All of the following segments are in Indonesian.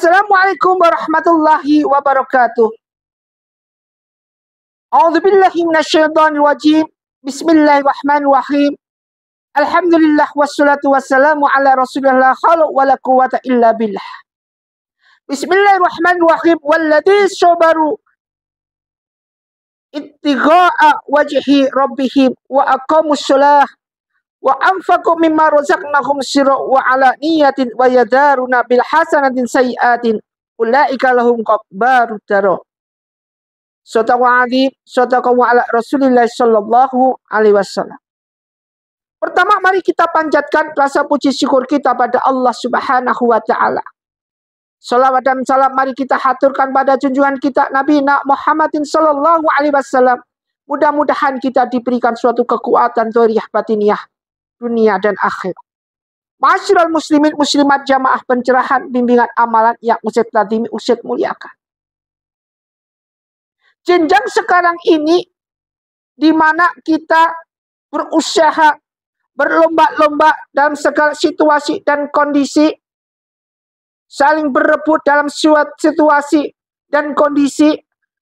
Assalamualaikum warahmatullahi wabarakatuh. A'udzubillahi minasyaitonir rajim. Bismillahirrahmanirrahim. Alhamdulillah wassalatu wassalamu ala Rasulillah khala wala quwwata illa billah. Bismillahirrahmanirrahim. Walladzi sabaru ittigha'a wajhi rabbihim wa aqamus shalah wa anfaqu mimma razaqnahum sirra wa alaniyatin wa yadaruna bil hasanatin sayyi'atin ulaika lahum qabbarud daro. Sadaqallahu azim, sadaqallahu ala Rasulillah sallallahu alaihi wasallam. Pertama, mari kita panjatkan rasa puji syukur kita pada Allah Subhanahu wa taala. Salawat dan salam mari kita haturkan pada junjungan kita Nabi Muhammadin sallallahu alaihi wasallam. Mudah-mudahan kita diberikan suatu kekuatan zahiriyah batiniyah dunia dan akhir. Ma'asyiral muslimin muslimat jamaah pencerahan bimbingan amalan yang Ustaz Ladimi Ustaz muliakan. Jenjang sekarang ini di mana kita berusaha berlomba-lomba dalam segala situasi dan kondisi, saling berebut dalam suatu situasi dan kondisi,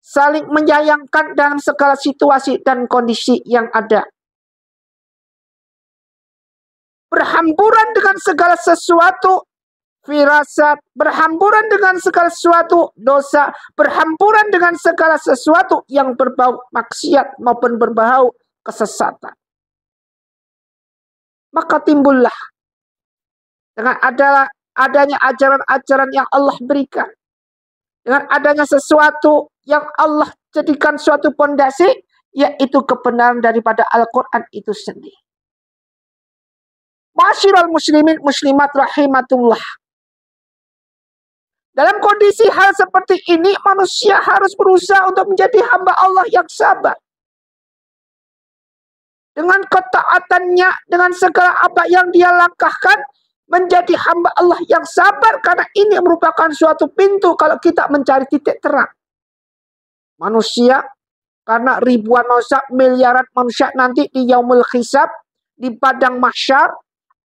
saling menyayangkan dalam segala situasi dan kondisi yang ada. Berhamburan dengan segala sesuatu firasat, berhamburan dengan segala sesuatu dosa, berhamburan dengan segala sesuatu yang berbau maksiat maupun berbau kesesatan. Maka timbullah dengan adanya ajaran-ajaran yang Allah berikan, dengan adanya sesuatu yang Allah jadikan suatu pondasi, yaitu kebenaran daripada Al-Quran itu sendiri. Ma'asyiral muslimin muslimat rahimatullah. Dalam kondisi hal seperti ini, manusia harus berusaha untuk menjadi hamba Allah yang sabar. Dengan ketaatannya, dengan segala apa yang dia langkahkan, menjadi hamba Allah yang sabar, karena ini merupakan suatu pintu kalau kita mencari titik terang. Manusia, karena ribuan manusia, miliaran manusia nanti di yaumul hisab, di padang mahsyar,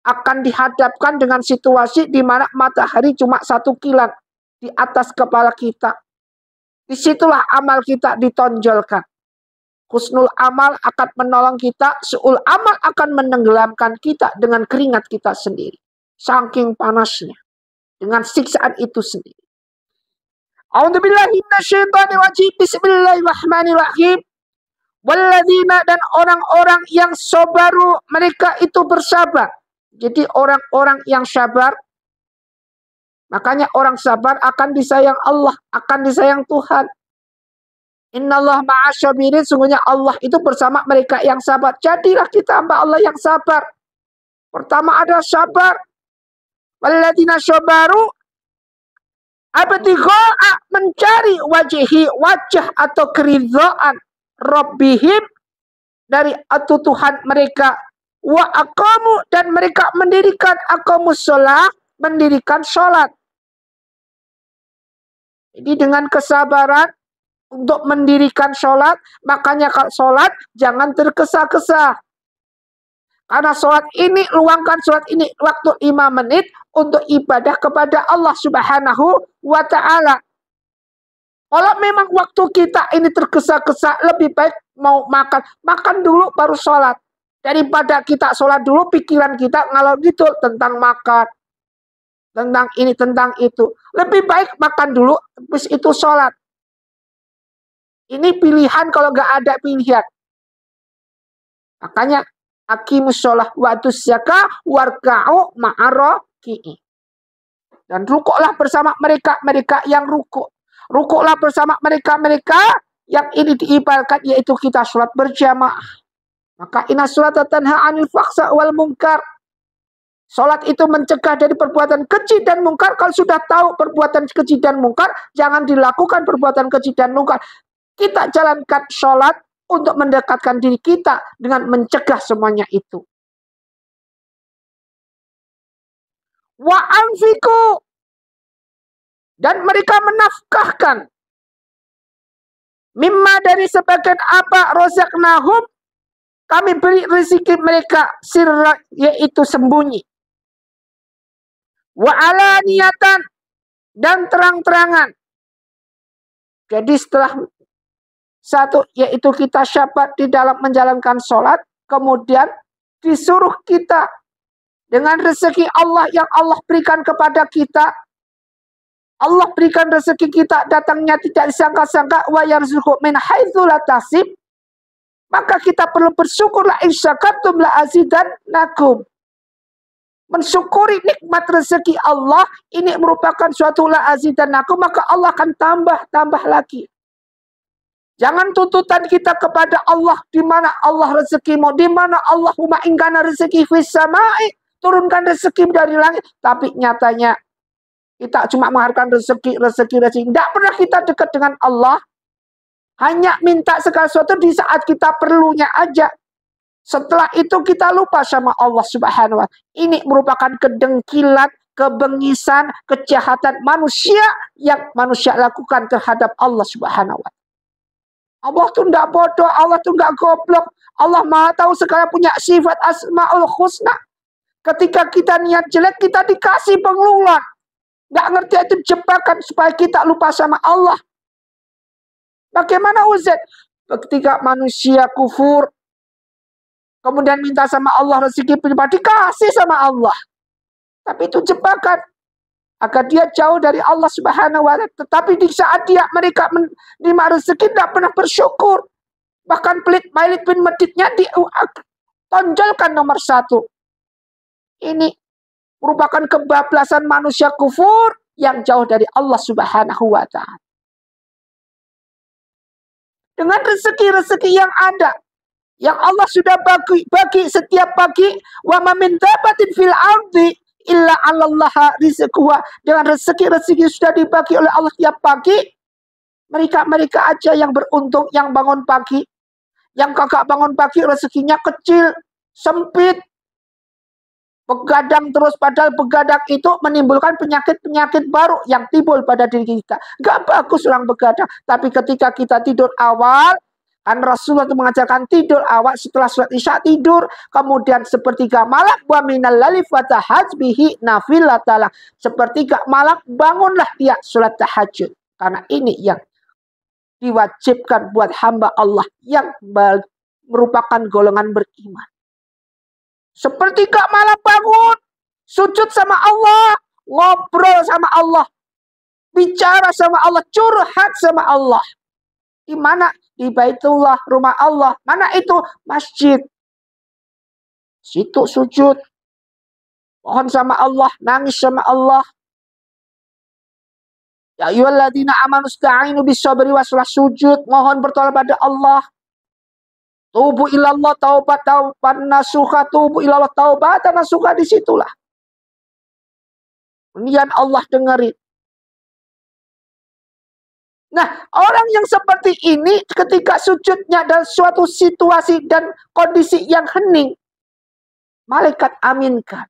akan dihadapkan dengan situasi di mana matahari cuma 1 kilat di atas kepala kita. Disitulah amal kita ditonjolkan. Husnul amal akan menolong kita, su'ul amal akan menenggelamkan kita dengan keringat kita sendiri. Saking panasnya. Dengan siksaan itu sendiri. A'udzubillahi minasyaitonir rajim. Bismillahirrahmanirrahim. Walladzina, dan orang-orang yang sabaru, mereka itu bersabar. Jadi orang-orang yang sabar, makanya orang sabar akan disayang Allah, akan disayang Tuhan. Innallaha ma'asyabirin, sungguhnya Allah itu bersama mereka yang sabar. Jadilah kita hamba Allah yang sabar. Pertama adalah sabar. Walladzina sabaru abtigha'a, mencari wajah atau keridhaan Rabbihim, dari atau Tuhan mereka. Wa aqamu, dan mereka mendirikan aqamus shalah, mendirikan sholat. Jadi dengan kesabaran untuk mendirikan sholat, makanya kalau sholat jangan tergesa-gesa. Karena sholat ini, luangkan sholat ini waktu 5 menit untuk ibadah kepada Allah Subhanahu wa ta'ala. Kalau memang waktu kita ini tergesa-gesa, lebih baik mau makan dulu baru sholat. Daripada kita sholat dulu, pikiran kita ngalor gitu tentang makan, tentang ini, tentang itu. Lebih baik makan dulu, habis itu sholat. Ini pilihan kalau nggak ada pilihan. Makanya, aqimus sholah wa atuz zakah warka'u ma'araki'i. Dan rukuklah bersama mereka yang rukuk. Rukuklah bersama mereka yang ini diibaratkan, yaitu kita sholat berjamaah. Maka inna sholata tanha 'anil fahsya'i wal munkar. Salat itu mencegah dari perbuatan keji dan mungkar. Kalau sudah tahu perbuatan keji dan mungkar, jangan dilakukan perbuatan keji dan mungkar. Kita jalankan salat untuk mendekatkan diri kita dengan mencegah semuanya itu. Wa anfiqu, dan mereka menafkahkan mimma, dari sebagian apa rozaqnahum, kami beri rezeki mereka, sirra, yaitu sembunyi. Wa alaniyatan, dan terang-terangan. Jadi setelah satu, yaitu kita syafaat di dalam menjalankan sholat, kemudian disuruh kita dengan rezeki Allah yang Allah berikan kepada kita. Allah berikan rezeki kita datangnya tidak disangka-sangka, wa yarzuqu min haitsu la tahsib. Maka kita perlu bersyukurlah, in syakartum la azidannakum. Mensyukuri nikmat rezeki Allah ini merupakan suatu la azidannakum, maka Allah akan tambah lagi. Jangan tuntutan kita kepada Allah, di mana Allah rezekimu, di mana Allahumma in kana rezeki fis samai, turunkan rezeki dari langit. Tapi nyatanya kita cuma mengharapkan rezeki. Tidak pernah kita dekat dengan Allah. Hanya minta segala sesuatu di saat kita perlunya aja. Setelah itu kita lupa sama Allah Subhanahu wa Ta'ala. Ini merupakan kedengkilan, kebengisan, kejahatan manusia yang manusia lakukan terhadap Allah Subhanahu wa Ta'ala. Allah tuh tidak bodoh, Allah tuh nggak goblok. Allah Maha tahu segala, punya sifat Asmaul Husna. Ketika kita niat jelek, kita dikasih pengeluaran. Nggak ngerti itu jebakan supaya kita lupa sama Allah. Bagaimana Ustaz? Ketika manusia kufur, kemudian minta sama Allah rezeki pribadi, dikasih sama Allah. Tapi itu jebakan. Agar dia jauh dari Allah Subhanahu wa Ta'ala. Tetapi di saat mereka menerima rezeki, tidak pernah bersyukur. Bahkan pelit mailit bin meditnya ditonjolkan nomor 1. Ini merupakan kebablasan manusia kufur yang jauh dari Allah Subhanahu wa Ta'ala. Dengan rezeki-rezeki yang ada, yang Allah sudah bagi setiap pagi, wa ma min dabatin fil ardi illa 'alallaha rizquha. Dengan rezeki-rezeki sudah dibagi oleh Allah tiap pagi, mereka aja yang beruntung, yang bangun pagi. Yang kagak bangun pagi rezekinya kecil, sempit, begadang terus, padahal begadang itu menimbulkan penyakit-penyakit baru yang timbul pada diri kita. Gak bagus orang begadang. Tapi ketika kita tidur awal, kan Rasulullah itu mengajarkan tidur awal, setelah sholat isya tidur, kemudian sepertiga malam, wa minal laili fatahaj bihi nafilatalah. Sepertiga malam bangunlah dia sholat tahajud. Karena ini yang diwajibkan buat hamba Allah yang merupakan golongan beriman. Sepertiga malam bangun, sujud sama Allah, ngobrol sama Allah, bicara sama Allah, curhat sama Allah. Di mana? Di Baitullah, rumah Allah. Mana itu? Masjid. Situ sujud. Mohon sama Allah, nangis sama Allah. Ya ayyuhalladzina amanu ista'inu bis-sabri was-salah, sujud, mohon bertolak pada Allah. Tubu ilallah taubat nasuha, tubu ilallah taubatan nasuha, disitulah. Kemudian Allah dengerin. Nah, orang yang seperti ini ketika sujudnya dalam suatu situasi dan kondisi yang hening, malaikat aminkan.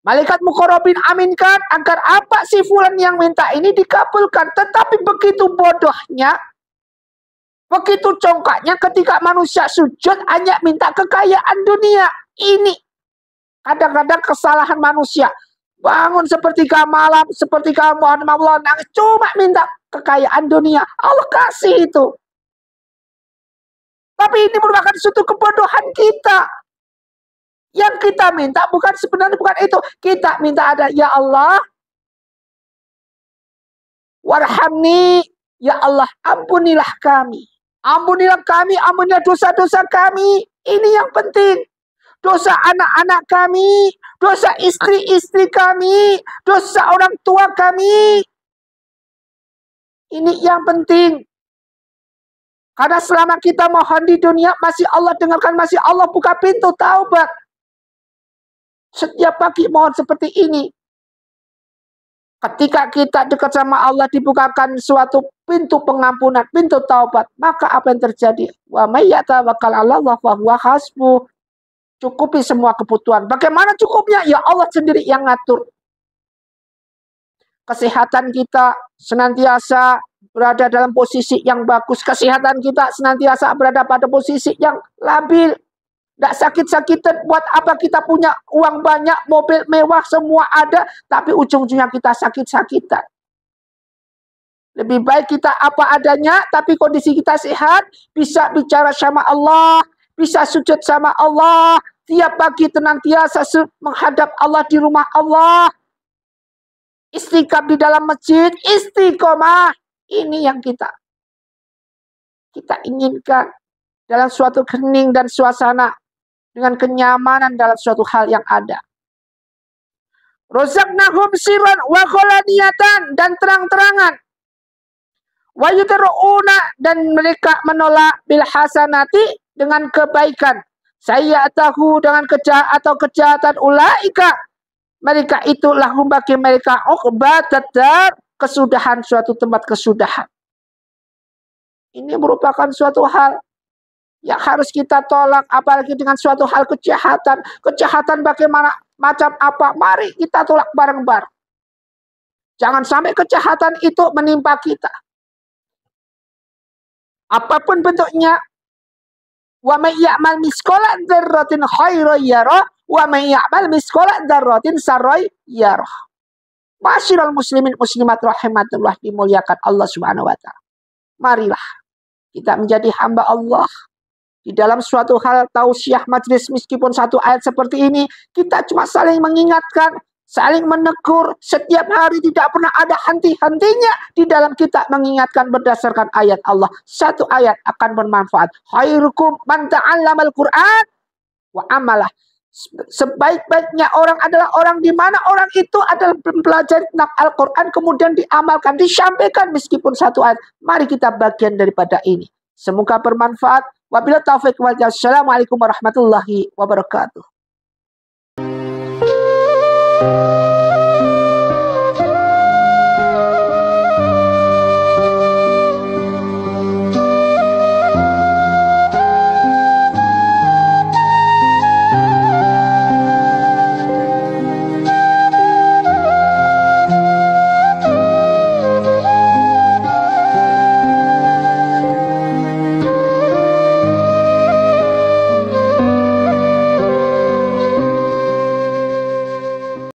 Malaikat muqarrabin aminkan agar apa si fulan yang minta ini dikabulkan. Tetapi begitu bodohnya, begitu congkaknya ketika manusia sujud hanya minta kekayaan dunia. Ini kadang-kadang kesalahan manusia. Bangun sepertiga malam, sepertiga mohon Allah nangis, cuma minta kekayaan dunia. Allah kasih itu. Tapi ini merupakan suatu kebodohan kita. Yang kita minta sebenarnya bukan itu. Kita minta ada, ya Allah, warhamni, ya Allah, ampunilah kami. Ampunilah kami, ampunilah dosa-dosa kami. Ini yang penting. Dosa anak-anak kami, dosa istri-istri kami, dosa orang tua kami. Ini yang penting. Karena selama kita mohon di dunia, masih Allah dengarkan, masih Allah buka pintu taubat. Setiap pagi mohon seperti ini. Ketika kita dekat sama Allah, dibukakan suatu pintu pengampunan, pintu taubat, maka apa yang terjadi? Wa may yatawakkal 'alallah fa huwa hasbuh. Cukupi semua kebutuhan. Bagaimana cukupnya? Ya Allah sendiri yang ngatur. Kesehatan kita senantiasa berada dalam posisi yang bagus. Kesehatan kita senantiasa berada pada posisi yang labil. Tidak sakit-sakitan. Buat apa kita punya uang banyak, mobil mewah, semua ada, tapi ujung-ujungnya kita sakit-sakitan. Lebih baik kita apa adanya, tapi kondisi kita sehat, bisa bicara sama Allah, bisa sujud sama Allah, tiap pagi tenantiasa menghadap Allah di rumah Allah, istiqam di dalam masjid, istiqomah. Ini yang kita inginkan dalam suatu kening dan suasana, dengan kenyamanan dalam suatu hal yang ada. Rozaqnahum sirran wa ghalaniyatan, dan terang-terangan. Wa yudra'una, dan mereka menolak bil hasanati, dengan kebaikan. Saya tahu dengan kejahatan ulaika, mereka itu lahum bagi mereka uqbatad dar, kesudahan, suatu tempat kesudahan. Ini merupakan suatu hal yang harus kita tolak, apalagi dengan suatu hal kejahatan. Kejahatan bagaimana, macam apa, mari kita tolak bareng-bareng. Jangan sampai kejahatan itu menimpa kita. Apapun bentuknya. Wa may ya'mal misqala dzarratin khairan yarah, wa may ya'mal misqala dzarratin syarran yarah. Masyiral muslimin muslimat rahimatullah, dimuliakan Allah Subhanahu wa taala. Marilah kita menjadi hamba Allah. Di dalam suatu hal tausiah majlis, meskipun satu ayat seperti ini, kita cuma saling mengingatkan, saling menegur. Setiap hari tidak pernah ada henti-hentinya di dalam kita mengingatkan berdasarkan ayat Allah. Satu ayat akan bermanfaat. Khairukum man ta'allamal Qur'an wa amalah. Sebaik-baiknya orang adalah orang di mana orang itu adalah mempelajari tentang Al-Quran, kemudian diamalkan, disampaikan meskipun satu ayat. Mari kita bagian daripada ini. Semoga bermanfaat. Wabillahi taufiq wal hidayah. Assalamualaikum warahmatullahi wabarakatuh.